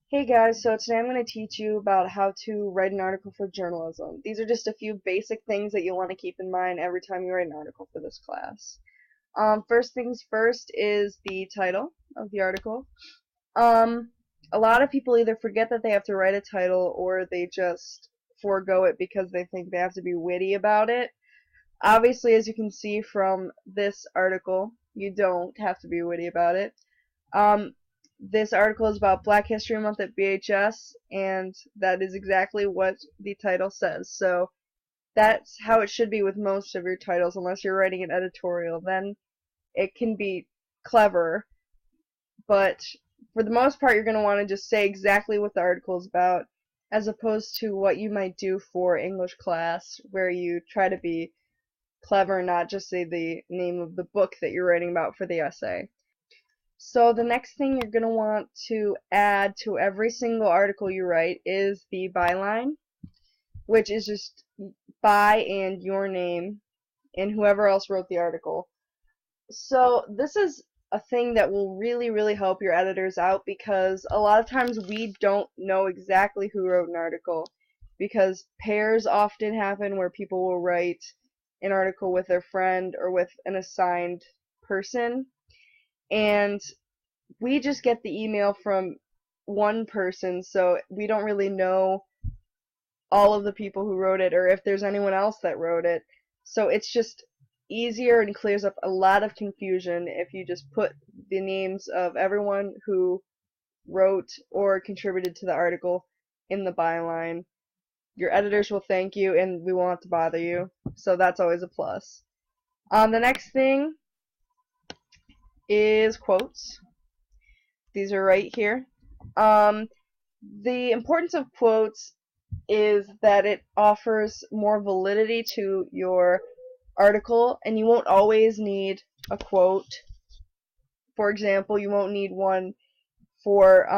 Hey guys, so today I'm going to teach you about how to write an article for journalism. These are just a few basic things that you'll want to keep in mind every time you write an article for this class. First things first is the title of the article. Um, a lot of people either forget that they have to write a title or they just forego it because they think they have to be witty about it. Obviously, as you can see from this article, you don't have to be witty about it. Um, this article is about Black History Month at BHS, and that is exactly what the title says. So that's how it should be with most of your titles, unless you're writing an editorial. Then it can be clever, but for the most part, you're going to want to just say exactly what the article is about, as opposed to what you might do for English class, where you try to be clever and not just say the name of the book that you're writing about for the essay. So the next thing you're going to want to add to every single article you write is the byline, which is just by and your name and whoever else wrote the article. So this is a thing that will really help your editors out, because a lot of times we don't know exactly who wrote an article, because pairs often happen where people will write an article with their friend or with an assigned person, and we just get the email from one person, so we don't really know all of the people who wrote it or if there's anyone else that wrote it. So it's just easier and clears up a lot of confusion if you just put the names of everyone who wrote or contributed to the article in the byline. Your editors will thank you and we won't have to bother you, so that's always a plus. The next thing is quotes. These are right here. Um, the importance of quotes is that it offers more validity to your article, and you won't always need a quote. For example, you won't need one for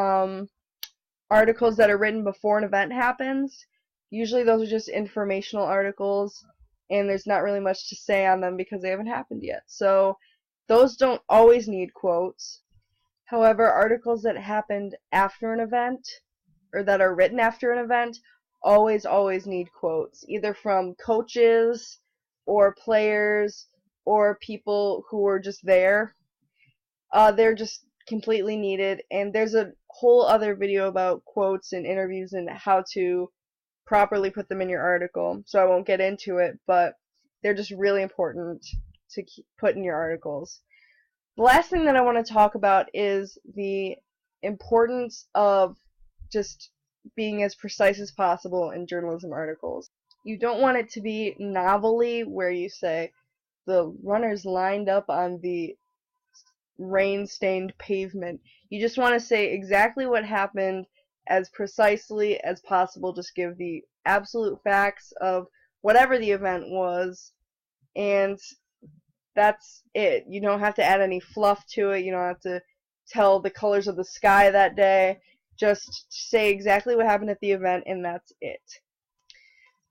articles that are written before an event happens. Usually those are just informational articles, and there's not really much to say on them because they haven't happened yet. So those don't always need quotes. However, articles that happened after an event, or that are written after an event, always need quotes, either from coaches or players or people who were just there. They're just completely needed, and there's a whole other video about quotes and interviews and how to properly put them in your article, so I won't get into it, but they're just really important to put in your articles. The last thing that I want to talk about is the importance of just being as precise as possible in journalism articles. You don't want it to be novelly, where you say the runners lined up on the rain-stained pavement. You just want to say exactly what happened as precisely as possible. Just give the absolute facts of whatever the event was, and that's it. You don't have to add any fluff to it. You don't have to tell the colors of the sky that day. Just say exactly what happened at the event, and that's it.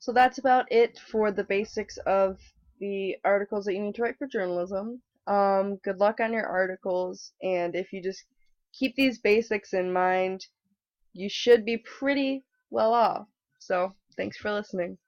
So that's about it for the basics of the articles that you need to write for journalism. Good luck on your articles, and if you just keep these basics in mind, you should be pretty well off. So, thanks for listening.